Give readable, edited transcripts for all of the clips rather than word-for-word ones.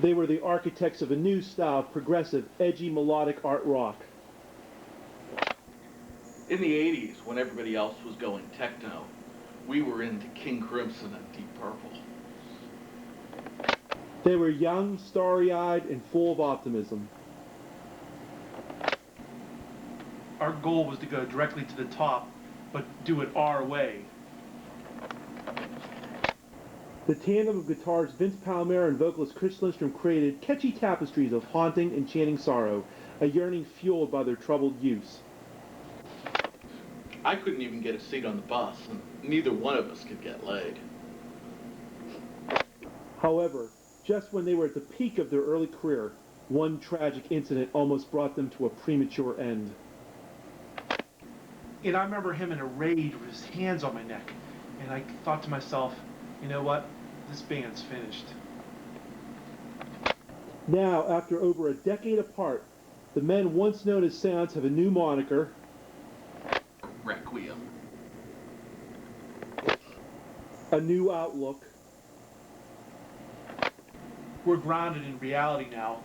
They were the architects of a new style of progressive, edgy, melodic art rock. In the 80s, when everybody else was going techno, we were into King Crimson and Deep Purple. They were young, starry-eyed, and full of optimism. Our goal was to go directly to the top, but do it our way. The tandem of guitars Vince Palamara and vocalist Chris Lindstrom created catchy tapestries of haunting, enchanting sorrow, a yearning fueled by their troubled youths. I couldn't even get a seat on the bus, and neither one of us could get laid. However, just when they were at the peak of their early career, one tragic incident almost brought them to a premature end. And I remember him in a rage with his hands on my neck. And I thought to myself, you know what? This band's finished. Now, after over a decade apart, the men once known as Seance have a new moniker, Requiem. a new outlook, We're grounded in reality now.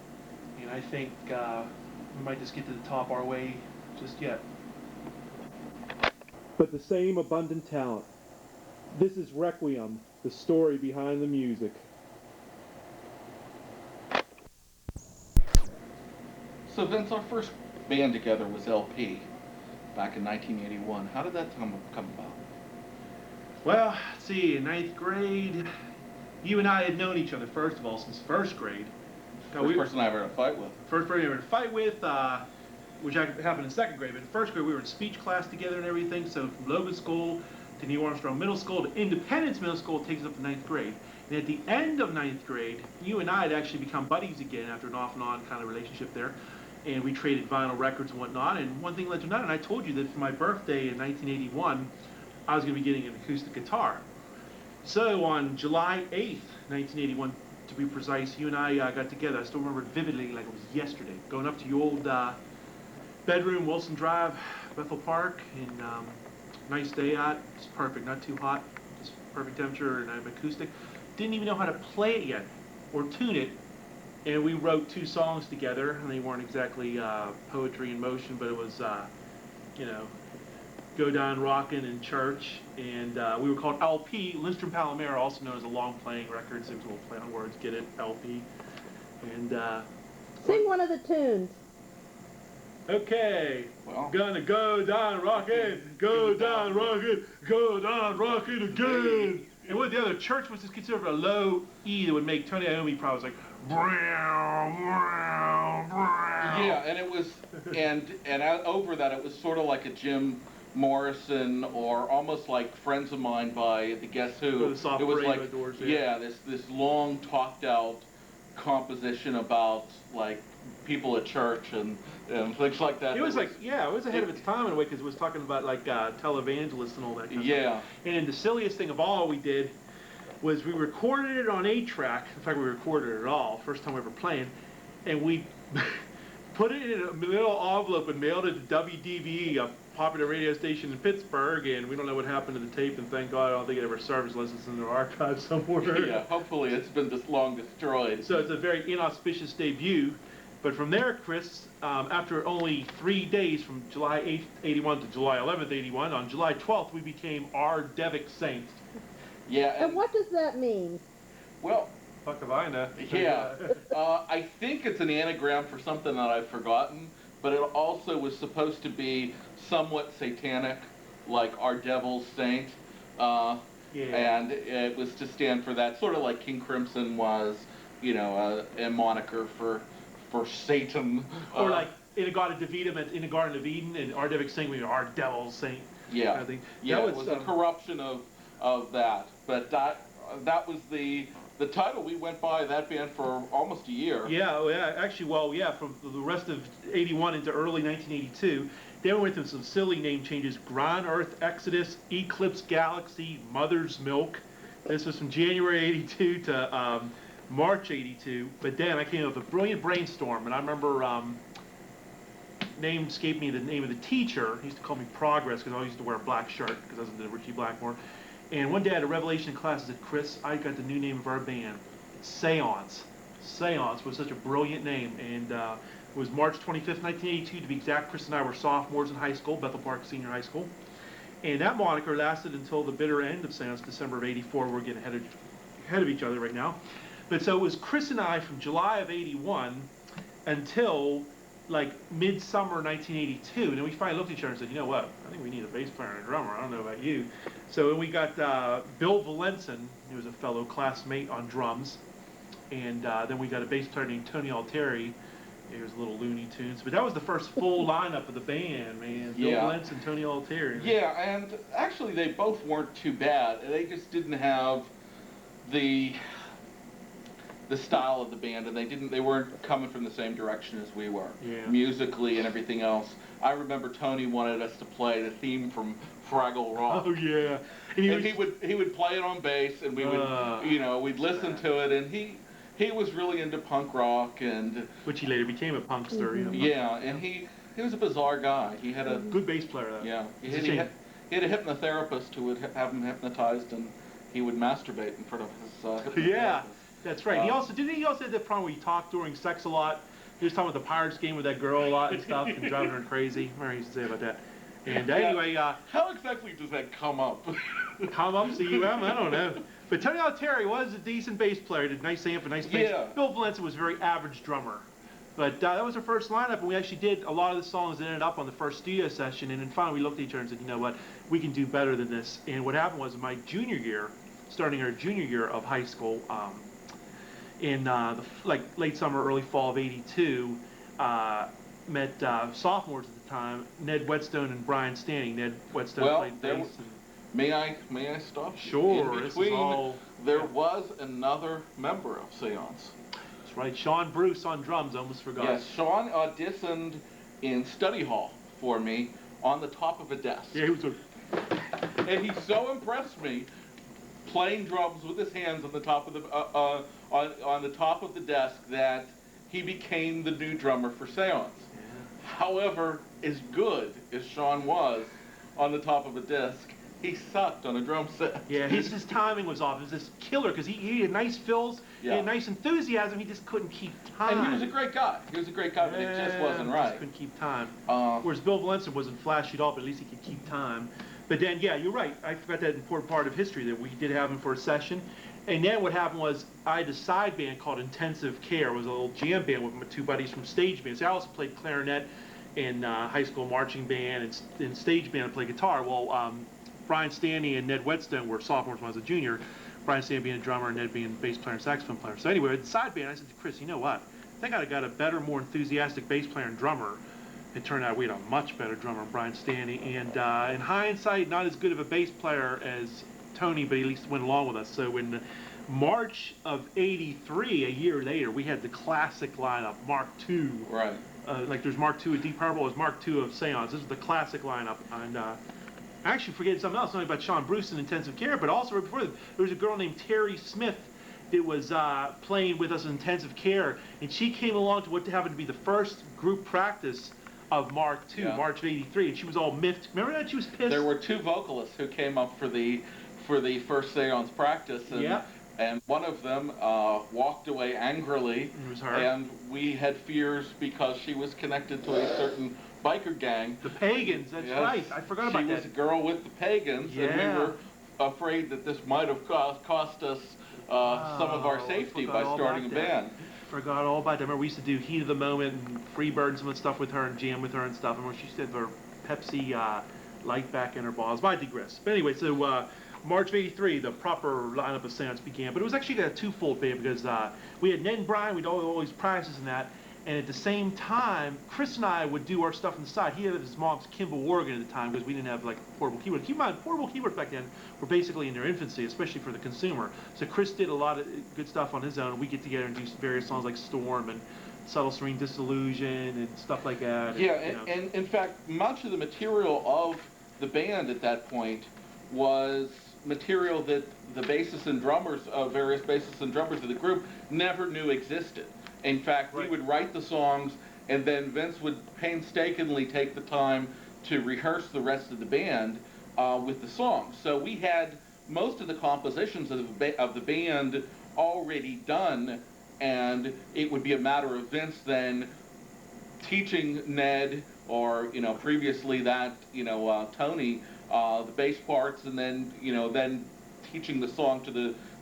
And I think we might just get to the top our way just yet. but the same abundant talent. This is Requiem, the story behind the music. So Vince, our first band together was LP back in 1981. How did that come about? Well, let's see, in ninth grade, you and I had known each other, first of all, since first grade. First person I ever had a fight with. First person we were in a fight with, which happened in second grade, but in first grade we were in speech class together and everything, so from Logan School to New Armstrong Middle School to Independence Middle School takes us up to ninth grade. And at the end of ninth grade, you and I had actually become buddies again after an off and on kind of relationship there. And we traded vinyl records and whatnot, and one thing led to another, and I told you that for my birthday in 1981, I was going to be getting an acoustic guitar. So on July 8th, 1981, to be precise, you and I got together. I still remember it vividly like it was yesterday. Going up to your old bedroom, Wilson Drive, Bethel Park, and nice day out. It's perfect, not too hot, just perfect temperature, and I'm acoustic. Didn't even know how to play it yet, or tune it. And we wrote two songs together, and they weren't exactly poetry in motion, but it was, you know, Go Down Rockin' in Church, and we were called LP, Lindstrom Palamara, also known as a long-playing record, so it was a little play on words, get it, LP. And, Sing one of the tunes. okay, Well, gonna go down rockin', go down rockin', go down rockin' again. And what the other church was just considered a low E that would make Tony Iommi probably like, brow, brow, brow. yeah, and it was, and over that, it was sort of like a Jim Morrison or almost like Friends of Mine by the Guess Who. Or the Soft It was Radio like, Doors, yeah, this long talked out composition about like people at church and things like that. It was like, yeah, it was ahead of its time in a way because it was talking about like televangelists and all that kind of yeah, stuff. And the silliest thing of all we did was we recorded it on 8-track. In fact, we recorded it all, first time we ever playing, and we put it in a little envelope and mailed it to WDVE, a popular radio station in Pittsburgh, and we don't know what happened to the tape, and thank God I don't think it ever served unless it's in their archive somewhere. yeah. Hopefully, it's been this long destroyed. So it's a very inauspicious debut. But from there, Chris, after only 3 days from July 8th, 81 to July 11th, 81, on July 12th, we became our Devic Saints. Yeah, And what does that mean? well, Fuck if I know. yeah. I think it's an anagram for something that I've forgotten, but it also was supposed to be somewhat satanic, like our devil's saint. Yeah. And it was to stand for that, sort of like King Crimson was, you know, a moniker for Satan. Or like in a Garden of Eden, in a Garden of Eden, and our Devic Saint, we were our Devil's Saint. Yeah, Kind of thing. yeah. That It was a corruption of that, but that was the title we went by that band for almost a year. Yeah, oh, yeah, actually, well, yeah, from the rest of 81 into early 1982, then we went through some silly name changes: Ground Earth Exodus, Eclipse Galaxy, Mother's Milk. This was from January 82 to March 82, but then I came up with a brilliant brainstorm, and I remember, name escaped me the name of the teacher. He used to call me Progress because I always used to wear a black shirt because I was into Richie Blackmore. And one day I had a revelation in class. I said, Chris, I got the new name of our band, Seance. Seance was such a brilliant name, and it was March 25th, 1982 to be exact. Chris and I were sophomores in high school, Bethel Park Senior High School. And that moniker lasted until the bitter end of Seance, December of 84. We're getting ahead of each other right now. But so it was Chris and I from July of 81 until like midsummer 1982. And then we finally looked at each other and said, you know what? I think we need a bass player and a drummer. I don't know about you. So we got Bill Valenson, who was a fellow classmate, on drums. And then we got a bass player named Tony Altieri. Here's a little Looney Tunes. But that was the first full lineup of the band, man. Bill Valenson, Tony Altieri. Yeah, and actually they both weren't too bad. They just didn't have the style of the band, and they weren't coming from the same direction as we were, musically and everything else. I remember Tony wanted us to play the theme from Fraggle Rock. Oh yeah, and he would play it on bass, and we would we'd listen to it, and he was really into punk rock, and which he later became a punkster. You know, yeah, and he was a bizarre guy. He had a good bass player though. Yeah, he had a hypnotherapist who would have him hypnotized, and he would masturbate in front of his hypnotherapist. Yeah. That's right. He also had that problem where he talked during sex a lot. He was talking about the Pirates game with that girl a lot and stuff, and driving her crazy. What used to say about that? And anyway, how exactly does that come up? Come up, C-U-M? I don't know. But Tony Altieri was a decent bass player. Did nice amp and nice bass. Yeah. Bill Valenson was a very average drummer. But that was our first lineup, and we actually did a lot of the songs that ended up on the first studio session. And then finally we looked at each other and said, you know what, we can do better than this. And what happened was in my junior year, starting our junior year of high school, in the late summer, early fall of '82, met sophomores at the time, Ned Whetstone and Brian Stanning. Ned Whetstone played bass. May I stop? Sure. In between, there was another member of Seance. That's right, Sean Bruce on drums. Almost forgot. Yes, Sean auditioned in study hall for me on the top of a desk. Yeah, he was. And he so impressed me, playing drums with his hands on the top of the on the top of the desk, that he became the new drummer for Seance. Yeah. However, as good as Sean was on the top of a desk, he sucked on a drum set. Yeah, his timing was off. It was this killer because he had nice fills, he had nice enthusiasm. He just couldn't keep time. And he was a great guy. But it just wasn't right. Just couldn't keep time. Whereas Bill Valenson wasn't flashy at all, but at least he could keep time. But then, yeah, you're right. I forgot that important part of history that we did have him for a session. And then what happened was I had a side band called Intensive Care. It was a little jam band with my two buddies from stage bands. I also played clarinet in high school marching band, and in stage band I played guitar. Well, Brian Stanley and Ned Whetstone were sophomores when I was a junior. Brian Stanley being a drummer and Ned being a bass player and saxophone player. So anyway, with the side band, I said to Chris, you know what? I think I got a better, more enthusiastic bass player and drummer. It turned out we had a much better drummer, Brian Stanley, and in hindsight, not as good of a bass player as Tony, but he at least went along with us. So in March of '83, a year later, we had the classic lineup, Mark II. Right. Like there's Mark II of Deep Purple, there's Mark II of Seance. This is the classic lineup. And I actually forget something else, not only about Sean Bruce in Intensive Care, but also right before that, there was a girl named Terry Smith that was playing with us in Intensive Care, and she came along to what happened to be the first group practice of Mark II, March of '83, and she was all miffed. Remember that? She was pissed. There were two vocalists who came up for the first Seance practice, and one of them walked away angrily. It was her. And we had fears because she was connected to a certain biker gang. The Pagans, that's right. I forgot about that. She was a girl with the Pagans, and we were afraid that this might have cost us some of our safety by starting a band. Forgot all about that. I remember we used to do Heat of the Moment and Freebird and some of the stuff with her and jam with her and stuff. I remember she said her Pepsi light back in her balls. But I digress. But anyway, so March of '83, the proper lineup of Seance began. But it was actually a twofold band because we had Ned and Brian. We'd always practice in that. And at the same time, Chris and I would do our stuff on the side. He had his mom's Kimball organ at the time because we didn't have like portable keyboard. Keep in mind, portable keyboards back then were basically in their infancy, especially for the consumer. So Chris did a lot of good stuff on his own. We get together and do various songs like Storm and Subtle Serene Disillusion and stuff like that. Yeah, and in fact, much of the material of the band at that point was material that the bassists and drummers, various bassists and drummers of the group never knew existed. In fact, we would write the songs, and then Vince would painstakingly take the time to rehearse the rest of the band with the songs. So we had most of the compositions of the band already done and it would be a matter of Vince then teaching Ned, or previously that Tony, the bass parts, and then teaching the song to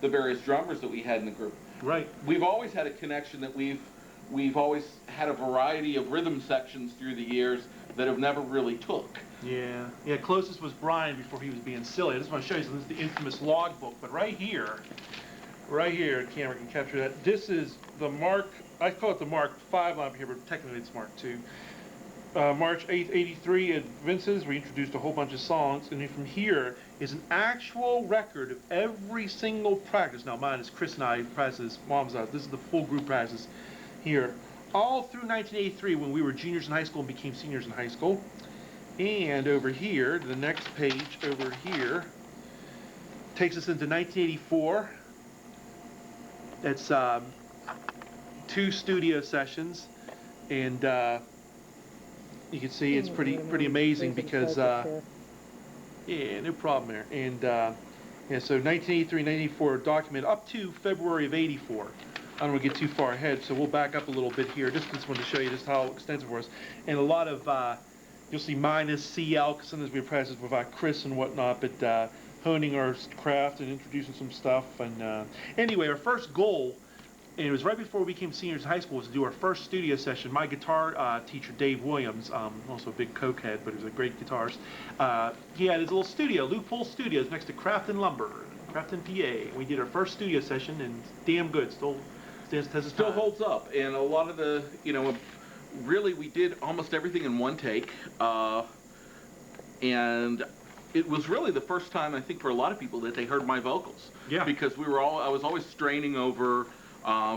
the various drummers that we had in the group. Right. We've always had a connection that we've always had a variety of rhythm sections through the years that have never really took. Yeah, closest was Brian before he was being silly. I just want to show you, so this is the infamous logbook, but right here, the camera can capture that. This is the Mark, I call it the Mark 5 line here, but technically it's Mark 2. March 8th, 83 at Vince's, we introduced a whole bunch of songs, and then from here is an actual record of every single practice. Now mine is Chris and I practices, Mom's house. This is the full group practices here. All through 1983 when we were juniors in high school and became seniors in high school. And over here, the next page over here, takes us into 1984. That's 2 studio sessions, and you can see it's pretty amazing because yeah, no problem there. And yeah, so 1983, 1984 document up to February of 84. I don't want to get too far ahead, so we'll back up a little bit here. Just wanted to show you just how extensive it was, and a lot of you'll see minus CL, because sometimes we practice with Chris and whatnot, but honing our craft and introducing some stuff. And anyway, our first goal, and it was right before we became seniors in high school, was to do our first studio session. My guitar teacher, Dave Williams, also a big cokehead, but he was a great guitarist, he had his little studio, Loophole Studios, next to Crafton Lumber, Crafton, PA. We did our first studio session, and damn good, still holds up. And a lot of the, really we did almost everything in one take, and it was really the first time, I think, for a lot of people that they heard my vocals. Yeah. Because I was always straining over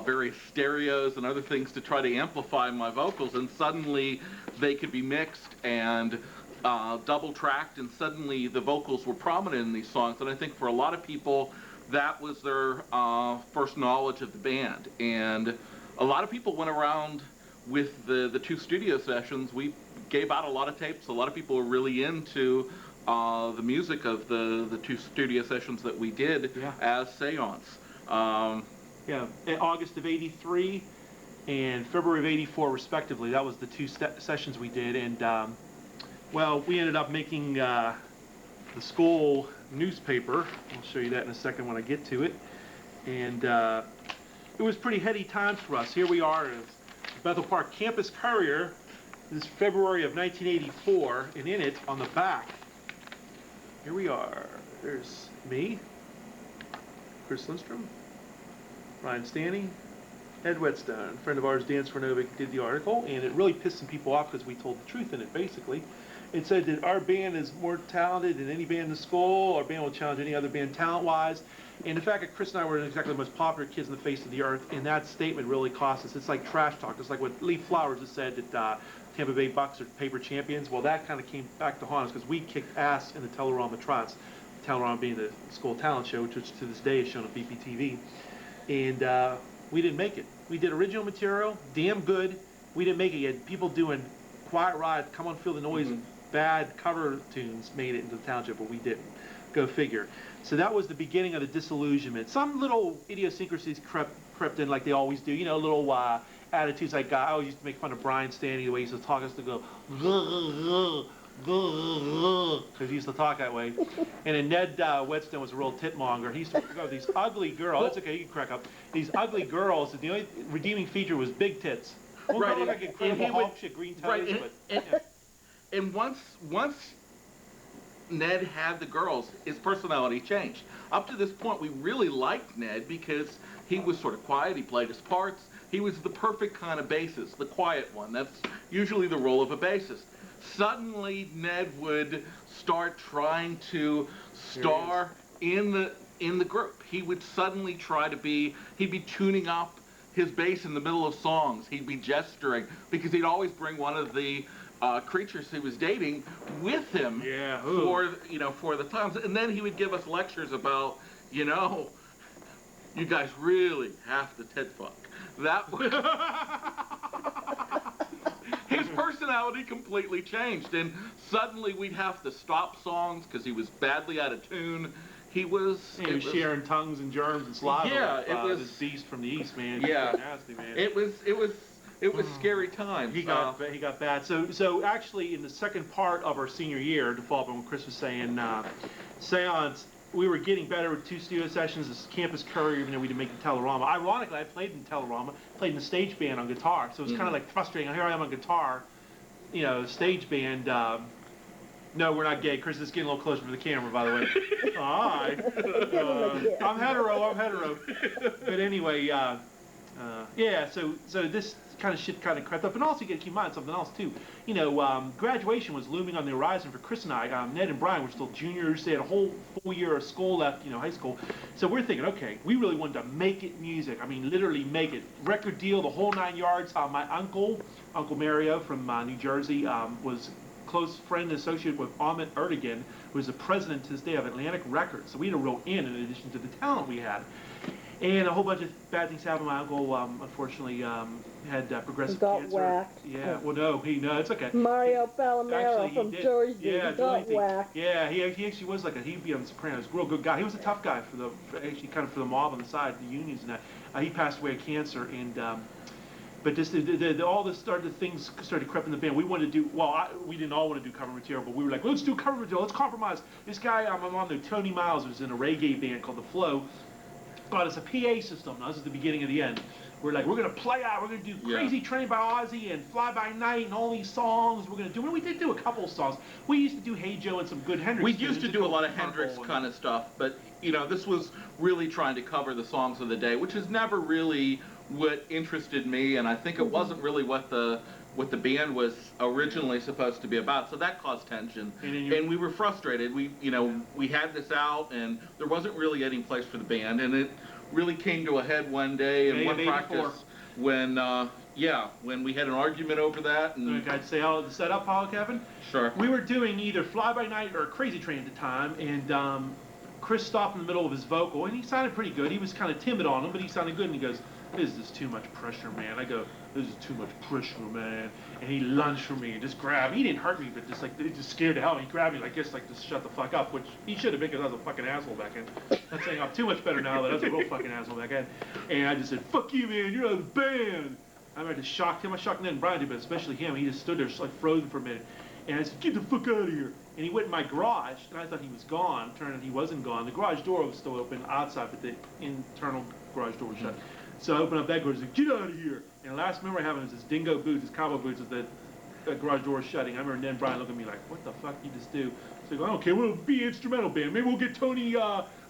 various stereos and other things to try to amplify my vocals, and suddenly they could be mixed and double tracked, and suddenly the vocals were prominent in these songs. And I think for a lot of people, that was their first knowledge of the band. And a lot of people went around with the 2 studio sessions. We gave out a lot of tapes. A lot of people were really into the music of the 2 studio sessions that we did as seance. Yeah, in August of 83 and February of 84 respectively. That was the 2 sessions we did. And well, we ended up making the school newspaper. I'll show you that in a second when I get to it. And it was pretty heady times for us. Here we are as Bethel Park Campus Courier. This is February of 1984, and in it, on the back, here we are. There's me, Chris Lindstrom, Ryan Stanley, Ed Whetstone, a friend of ours, Dan Swarnovic, did the article, and it really pissed some people off because we told the truth in it, basically. It said that our band is more talented than any band in the school. Our band will challenge any other band talent-wise. And the fact that Chris and I were exactly the most popular kids on the face of the earth, and that statement really cost us. It's like trash talk. It's like what Lee Flowers has said that Tampa Bay Bucks are paper champions. Well, that kind of came back to haunt us because we kicked ass in the Tellurama Trots. Tellurama being the school talent show, which to this day is shown on BPTV. And we didn't make it. We did original material, damn good. We didn't make it yet. People doing Quiet Ride, Come On Feel the Noise, and bad cover tunes made it into the township, but we didn't. Go figure. So that was the beginning of the disillusionment. Some little idiosyncrasies crept in like they always do. You know, little attitudes like I always used to make fun of Brian Stanley, the way he used to talk us to go, because he used to talk that way. And then Ned Whetstone was a real titmonger. He used to go with these ugly girls. That's okay, you can crack up. These ugly girls, the only redeeming feature was big tits. One girl looked like Incredible Hulk, she had green toes, and once Ned had the girls, his personality changed. Up to this point, we really liked Ned because he was sort of quiet. He played his parts. He was the perfect kind of bassist, the quiet one. That's usually the role of a bassist. Suddenly, Ned would start trying to star in the group. He would suddenly try to he'd be tuning up his bass in the middle of songs. He'd be gesturing because he'd always bring one of the creatures he was dating with him for the times. And then he would give us lectures about, you guys really have to tit fuck. That was his personality completely changed, and suddenly we'd have to stop songs because he was badly out of tune. He was. He was sharing tongues and germs and saliva. Yeah, with, it was this beast from the east, man. Yeah, Nasty, man. it was scary times. He got bad. So actually, in the second part of our senior year, to follow up on what Chris was saying, seance. We were getting better with 2 studio sessions. This campus courier, even though we didn't make the Telerama. Ironically, I played in Telerama, played in the stage band on guitar. So it was kind of like frustrating. Here I am on guitar, stage band. No, we're not gay. Chris is getting a little closer for the camera, by the way. Hi. I'm hetero. But anyway, yeah. So this kind of shit kind of crept up, and also you got to keep in mind something else too. Graduation was looming on the horizon for Chris and I. Ned and Brian were still juniors. They had a whole full year of school left, high school. So we're thinking, okay, we really wanted to make it music. I mean, literally make it. Record deal, the whole 9 yards. My Uncle Mario from New Jersey, was close friend and associate with Ahmet Erdogan, who is the president to this day of Atlantic Records. So we had a real in addition to the talent we had. And a whole bunch of bad things happened. My uncle, unfortunately, had progressive cancer. Whacked. Yeah, well, no, it's okay. Mario Palamara from Jersey. Yeah, got whacked. Yeah, he actually was he'd be on The Sopranos. Real good guy. He was a tough guy for the mob on the side, the unions and that. He passed away of cancer, and but just all this things started creep in the band. We wanted to do, we didn't all want to do cover material, but we were like, let's do cover material, let's compromise. This guy, I'm on there, Tony Miles, was in a reggae band called The Flow. Got us a PA system. Now, this is the beginning of the end. We're like, we're going to play out, we're going to do Crazy Train by Ozzy and Fly By Night and all these songs. We're going to do, we did do a couple of songs. We used to do Hey Joe and some good Hendrix. We used to do a lot of Hendrix kind of stuff, but, this was really trying to cover the songs of the day, which is never really what interested me, and I think it wasn't really what the band was originally supposed to be about. So that caused tension, and we were frustrated. We had this out, and there wasn't really any place for the band, and it really came to a head one day in one practice when we had an argument over that. And I'd say how the setup, Paul, Kevin. Sure. We were doing either Fly By Night or Crazy Train at the time, and Chris stopped in the middle of his vocal, and he sounded pretty good. He was kind of timid on him, but he sounded good, and he goes, "This is too much pressure, man." I go, "This is too much pressure, man." And he lunged for me and just grabbed. He didn't hurt me, but it just scared the hell. He grabbed me like this, just shut the fuck up, which he should have been, because I was a fucking asshole back then. I'm saying I'm too much better now, but I was a real fucking asshole back then. And I just said, "Fuck you, man, you're out of the band." I just shocked him. I shocked Ned and Brian, but especially him. He just stood there frozen for a minute. And I said, "Get the fuck out of here." And he went in my garage, and I thought he was gone. Turned out he wasn't gone. The garage door was still open outside, but the internal garage door was shut. So I opened up that door and said, "Get out of here." And the last memory I have is his dingo boots, his cowboy boots, with the garage door shutting. I remember Ned and Brian looking at me like, "What the fuck you just do?" So I go, "I don't care, we'll be instrumental band. Maybe we'll get Tony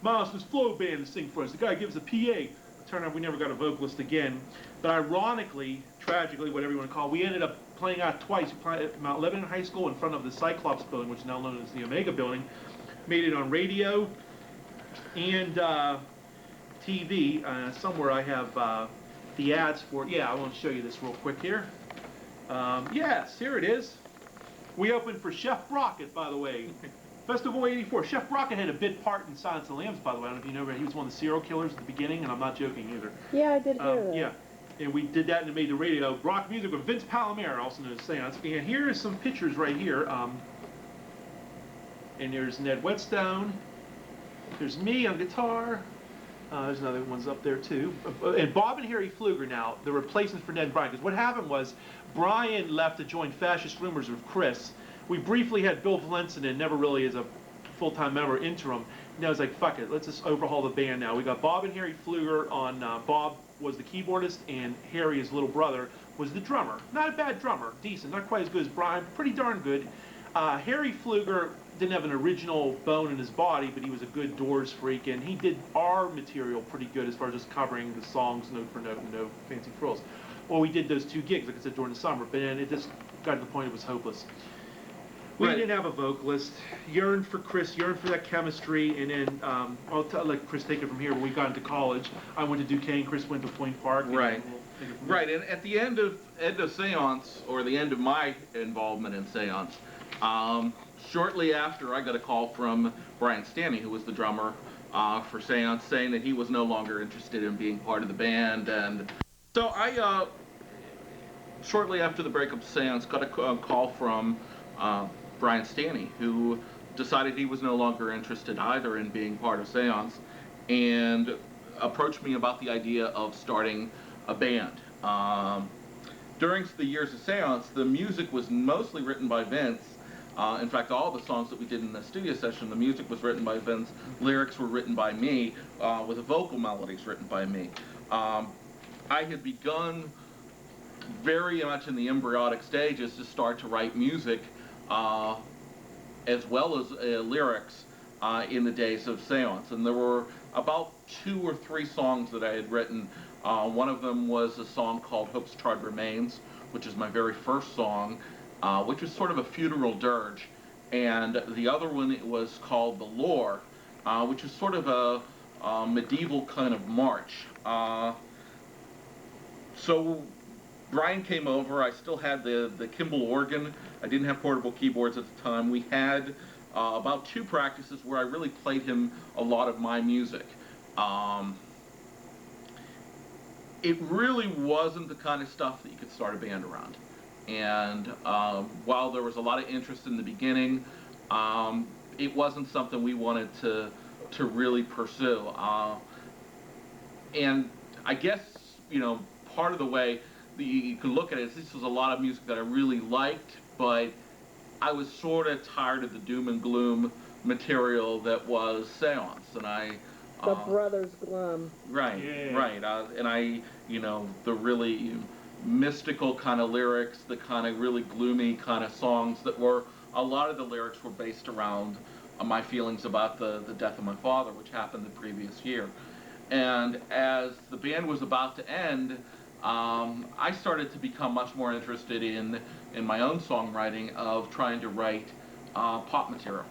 Miles' Flow band to sing for us. The guy gives a PA. Turned out we never got a vocalist again. But ironically, tragically, whatever you want to call it, we ended up playing out twice. We played at Mount Lebanon High School in front of the Cyclops building, which is now known as the Omega building. Made it on radio and TV. Somewhere I have the ads for it. Yeah, I want to show you this real quick here. Yes, here it is. We opened for Chef Brockett, by the way. Festival 84. Chef Brockett had a bit part in Silence of the Lambs, by the way. I don't know if you know, but he was one of the serial killers at the beginning, and I'm not joking either. Yeah, I did hear that. Yeah, and we did that and it made the radio. Rock music with Vince Palamara, also known as Seance. And here are some pictures right here. And there's Ned Whetstone. There's me on guitar. There's another one's up there too. And Bob and Harry Pfluger now, the replacements for Ned and Brian. Because what happened was, Brian left to join Fascist Rumors with Chris. We briefly had Bill Valenson in, never really as a full-time member, interim. And I was like, fuck it, let's just overhaul the band now. We got Bob and Harry Pfluger on, Bob was the keyboardist, and Harry, his little brother, was the drummer. Not a bad drummer, decent, not quite as good as Brian, pretty darn good. Harry Pfluger didn't have an original bone in his body, but he was a good Doors freak, and he did our material pretty good as far as just covering the songs note for note and no fancy frills. Well, we did those 2 gigs, like I said, during the summer, but then it just got to the point it was hopeless. We didn't have a vocalist. Yearned for Chris, yearned for that chemistry, and then I'll let Chris take it from here. When we got into college, I went to Duquesne. Chris went to Point Park. Right. Right. And at the end of Seance, or the end of my involvement in Seance, shortly after, I got a call from Brian Stanley, who was the drummer for Seance, saying that he was no longer interested in being part of the band, and so I shortly after the breakup of Seance got a call from Brian Stanley, who decided he was no longer interested either in being part of Seance, and approached me about the idea of starting a band. During the years of Seance, the music was mostly written by Vince. In fact, all the songs that we did in the studio session, the music was written by Vince, lyrics were written by me, with the vocal melodies written by me. I had begun very much in the embryonic stages to start to write music, as well as lyrics, in the days of Seance. And there were about 2 or 3 songs that I had written. One of them was a song called Hope's Charred Remains, which is my very first song, which was sort of a funeral dirge. And the other one was called The Lore, which is sort of a medieval kind of march. So Brian came over. I still had the Kimball organ. I didn't have portable keyboards at the time. We had about 2 practices where I really played him a lot of my music. It really wasn't the kind of stuff that you could start a band around. And while there was a lot of interest in the beginning, it wasn't something we wanted to really pursue. And I guess, part of the way that you could look at it is this was a lot of music that I really liked, but I was sort of tired of the doom and gloom material that was Seance, and the Brothers Glum. Right, Yeah. right, and the really mystical kind of lyrics, the kind of really gloomy kind of songs that were, a lot of the lyrics were based around my feelings about the death of my father, which happened the previous year. And as the band was about to end, I started to become much more interested in my own songwriting, of trying to write pop material.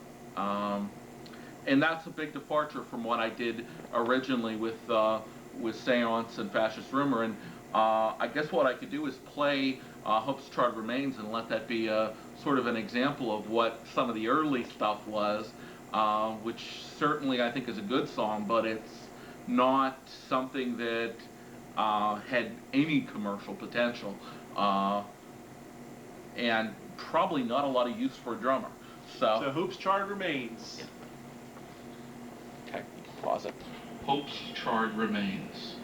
And that's a big departure from what I did originally with Seance and Fascist Rumor. And I guess what I could do is play Hope's Charred Remains and let that be a sort of an example of what some of the early stuff was, which certainly I think is a good song, but it's not something that had any commercial potential, and probably not a lot of use for a drummer. So Hope's Charred Remains. Okay, you can pause it. Hope's Charred Remains.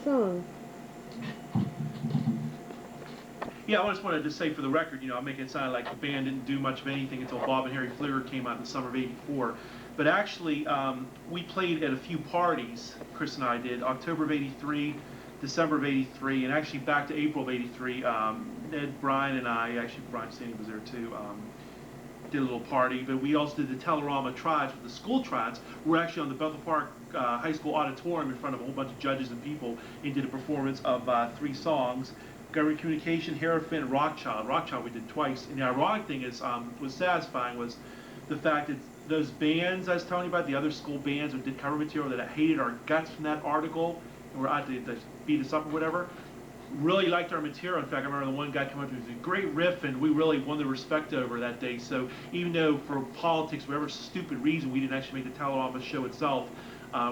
song. Yeah, I just wanted to say for the record, I'm making it sound like the band didn't do much of anything until Bob and Harry Flieger came out in the summer of '84. But actually, we played at a few parties, Chris and I did, October of '83, December of '83, and actually back to April of '83. Ned, Brian, and I, actually Brian Stanley was there too, did a little party. But we also did the Telerama Triads with the school triads. We're actually on the Bethel Park High School auditorium in front of a whole bunch of judges and people, and did a performance of 3 songs. Government Communication, Hierophant, and Rockchild. Rockchild we did twice. And the ironic thing is, was satisfying was the fact that those bands I was telling you about, the other school bands who did cover material that hated our guts from that article, and were out to beat us up or whatever, really liked our material. In fact, I remember the one guy coming up to me with a great riff, and we really won the respect over that day. So even though for politics, whatever stupid reason, we didn't actually make the Telerama show itself,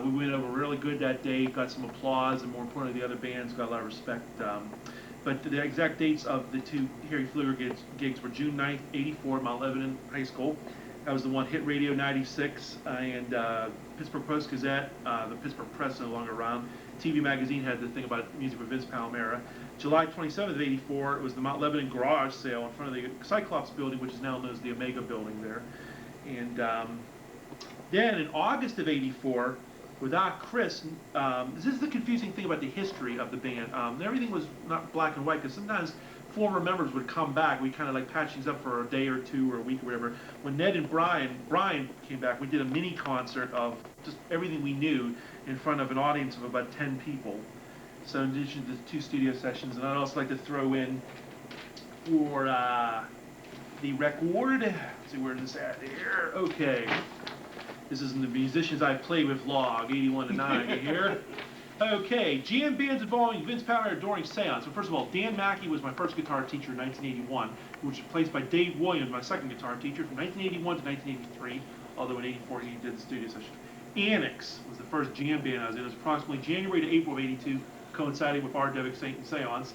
we went over really good that day, got some applause, and more importantly, the other bands got a lot of respect. But the exact dates of the 2 Harry Flieger gigs were June 9th, '84 at Mount Lebanon High School. That was the one, Hit Radio 96, and Pittsburgh Post-Gazette, the Pittsburgh Press no longer around. TV Magazine had the thing about music with Vince Palamara. July 27th of '84, it was the Mount Lebanon garage sale in front of the Cyclops building, which is now known as the Omega building there. And then in August of '84, without Chris, this is the confusing thing about the history of the band. Everything was not black and white, because sometimes former members would come back. We kind of like patched things up for a day or two or a week or whatever. When Ned and Brian came back, we did a mini concert of just everything we knew in front of an audience of about 10 people. So in addition to the 2 studio sessions, and I'd also like to throw in for the record, let's see where this at here, okay. This is in the musicians I played with log, 81 to 9, you hear? Okay, GM bands involving Vince Palamara during seance. So first of all, Dan Mackey was my first guitar teacher in 1981, which was replaced by Dave Williams, my second guitar teacher, from 1981 to 1983, although in '84 he did the studio session. Annex was the first GM band I was in. It was approximately January to April of '82, coinciding with our Devic Saint and Seance.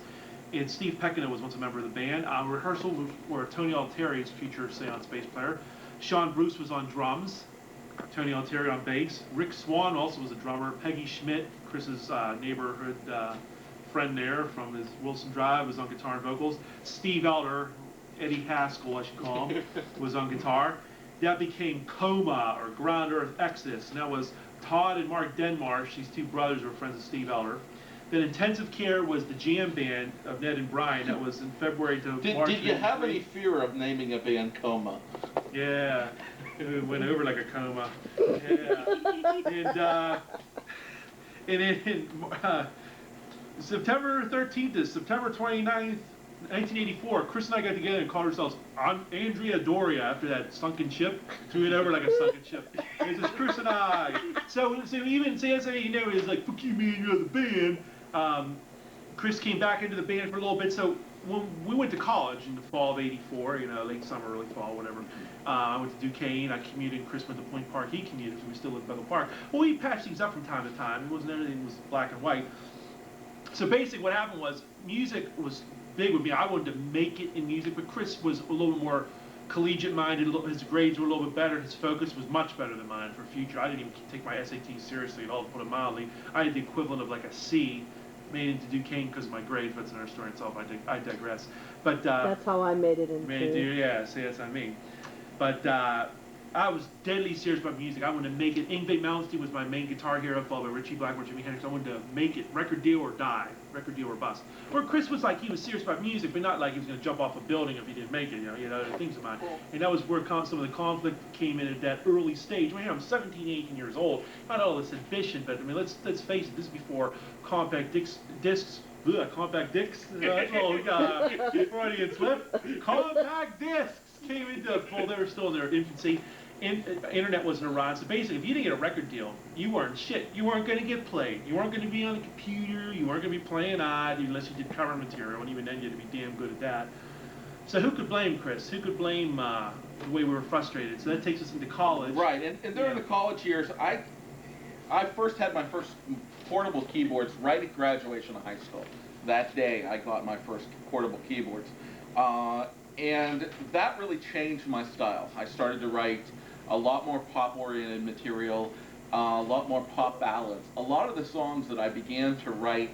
And Steve Peckinpah was once a member of the band. Rehearsal were Tony Alteri's future Seance bass player. Sean Bruce was on drums. Tony Alteri on bass. Rick Swan also was a drummer. Peggy Schmidt, Chris's neighborhood friend there from his Wilson Drive, was on guitar and vocals. Steve Elder, Eddie Haskell I should call him, was on guitar. That became Coma, or Ground Earth Exodus, and that was Todd and Mark Denmarsh. These 2 brothers were friends of Steve Elder. Then Intensive Care was the jam band of Ned and Brian. That was in February to March. Did you have any fear of naming a band Coma? Yeah. It went over like a coma. Yeah. And in September 13th to September 29th, 1984, Chris and I got together and called ourselves Andrea Doria after that sunken ship. So we went over like a sunken ship. It was just Chris and I. So even that's how you know it was like, fuck you, man, you're the band. Chris came back into the band for a little bit. So when we went to college in the fall of '84, late summer, early fall, whatever, I went to Duquesne. I commuted. Chris went to Point Park. He commuted, so we still lived in Bethel Park. Well, we patched things up from time to time. It wasn't everything was black and white. So basically, what happened was music was big with me. I wanted to make it in music, but Chris was a little more collegiate minded. His grades were a little bit better. His focus was much better than mine for future. I didn't even take my SAT seriously at all, to put it mildly. I had the equivalent of like a C. Made into Duquesne because of my grades. That's another story itself. I digress. But that's how I made it into. Yeah, see, that's what I mean. But I was deadly serious about music. I wanted to make it. Yngwie Malmsteen was my main guitar hero, followed by Richie Blackmore, Jimi Hendrix. I wanted to make it, record deal or die, record deal or bust. Where Chris was like, he was serious about music, but not like he was going to jump off a building if he didn't make it. He had other things in mind. And that was where some of the conflict came in at that early stage. I'm 17, 18 years old. Not all this ambition, but I mean, let's face it. This is before compact discs. Compact discs. Freudian slip. Compact discs came into full. They were still in their infancy. Internet wasn't around, so basically, if you didn't get a record deal, you weren't shit. You weren't going to get played. You weren't going to be on the computer. You weren't going to be playing odd unless you did cover material, and even then, you had to be damn good at that. So who could blame Chris? Who could blame the way we were frustrated? So that takes us into college. Right, and during the college years, I first had my first portable keyboards right at graduation of high school. That day, I got my first portable keyboards. And that really changed my style. I started to write a lot more pop-oriented material, a lot more pop ballads. A lot of the songs that I began to write